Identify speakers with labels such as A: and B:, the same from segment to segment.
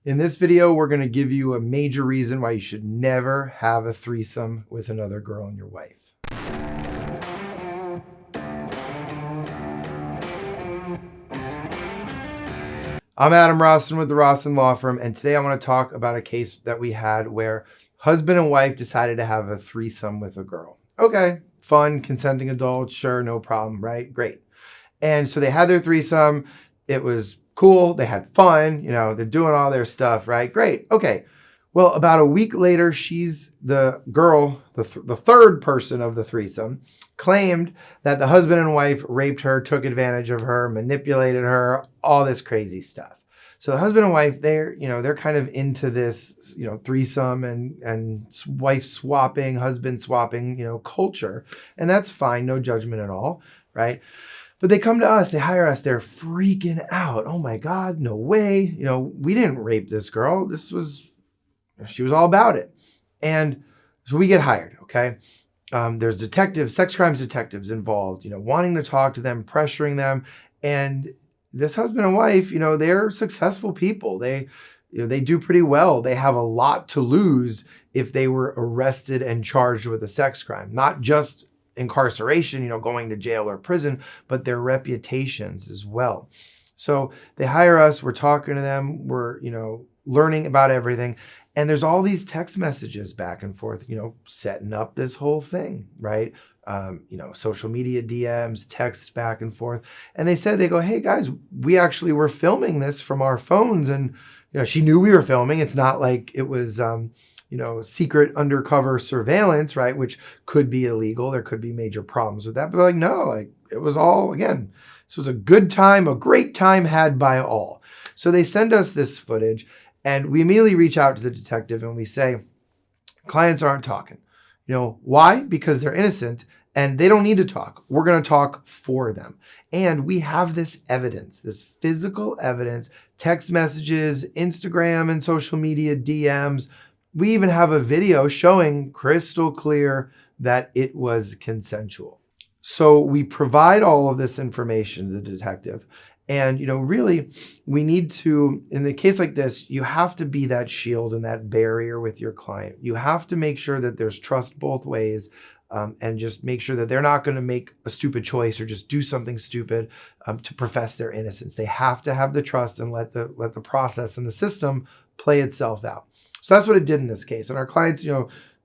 A: In this video, we're going to give you a major reason why you should never have a threesome with another girl and your wife. I'm Adam Rossen with the Rossen Law Firm, and today I want to talk about a case that we had where husband and wife decided to have a threesome with a girl. Okay, fun, consenting adults, sure, no problem, right? Great. And so they had their threesome. It was cool. They had fun. You know, they're doing all their stuff, right? Great. Okay. Well, about a week later, she's the girl, the third person of the threesome, claimed that the husband and wife raped her, took advantage of her, manipulated her, all this crazy stuff. So the husband and wife, they're kind of into this, threesome and wife swapping, husband swapping, culture. And that's fine. No judgment at all, right? But they come to us, they hire us, they're freaking out. Oh my God, no way. We didn't rape this girl. She was all about it. And so we get hired, okay? There's detectives, sex crimes detectives involved, wanting to talk to them, pressuring them. And this husband and wife, they're successful people. They do pretty well. They have a lot to lose if they were arrested and charged with a sex crime, not just incarceration, going to jail or prison, but their reputations as well. So they hire us, we're talking to them, we're, learning about everything. And there's all these text messages back and forth, setting up this whole thing, right? Social media DMs, texts back and forth. And they go, hey guys, we actually were filming this from our phones. And, she knew we were filming. It's not like it was, secret undercover surveillance, right? Which could be illegal. There could be major problems with that. But they're like, no, it was all, again, this was a good time, a great time had by all. So they send us this footage and we immediately reach out to the detective and we say, clients aren't talking. Why? Because they're innocent and they don't need to talk. We're going to talk for them. And we have this evidence, this physical evidence, text messages, Instagram and social media DMs. We even have a video showing crystal clear that it was consensual. So we provide all of this information to the detective. And, really, we need to, in the case like this, you have to be that shield and that barrier with your client. You have to make sure that there's trust both ways and just make sure that they're not going to make a stupid choice or just do something stupid to profess their innocence. They have to have the trust and let the process and the system play itself out. So that's what it did in this case. And our clients,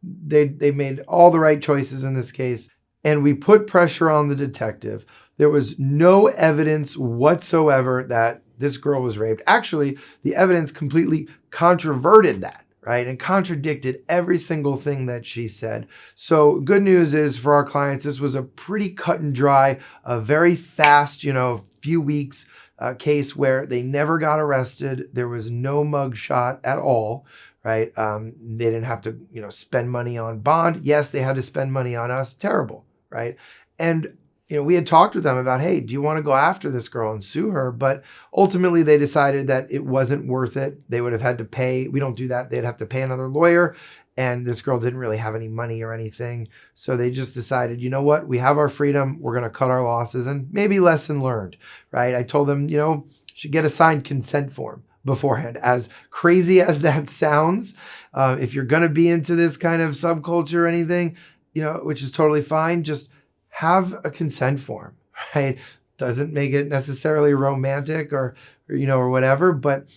A: they made all the right choices in this case. And we put pressure on the detective. There was no evidence whatsoever that this girl was raped. Actually, the evidence completely controverted that, right? And contradicted every single thing that she said. So good news is for our clients, this was a pretty cut and dry, a very fast, few weeks case where they never got arrested. There was no mugshot at all, right? They didn't have to, spend money on bond. Yes, they had to spend money on us. Terrible, right? And we had talked with them about, hey, do you want to go after this girl and sue her? But ultimately they decided that it wasn't worth it. They would have had to pay. We don't do that. They'd have to pay another lawyer. And this girl didn't really have any money or anything. So they just decided, you know what? We have our freedom. We're going to cut our losses and maybe lesson learned, right? I told them, you should get a signed consent form beforehand. As crazy as that sounds, if you're going to be into this kind of subculture or anything, which is totally fine, just have a consent form, right? Doesn't make it necessarily romantic or whatever, but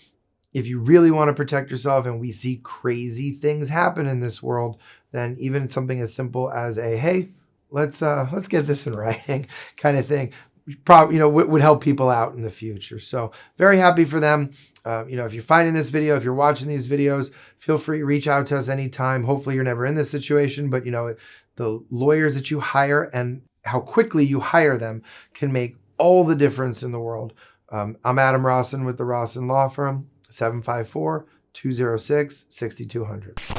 A: if you really want to protect yourself and we see crazy things happen in this world, then even something as simple as hey, let's get this in writing kind of thing, probably, would help people out in the future. So very happy for them. If you're finding this video, if you're watching these videos, feel free to reach out to us anytime. Hopefully you're never in this situation, but the lawyers that you hire and how quickly you hire them can make all the difference in the world. I'm Adam Rossen with the Rossen Law Firm, 754-206-6200.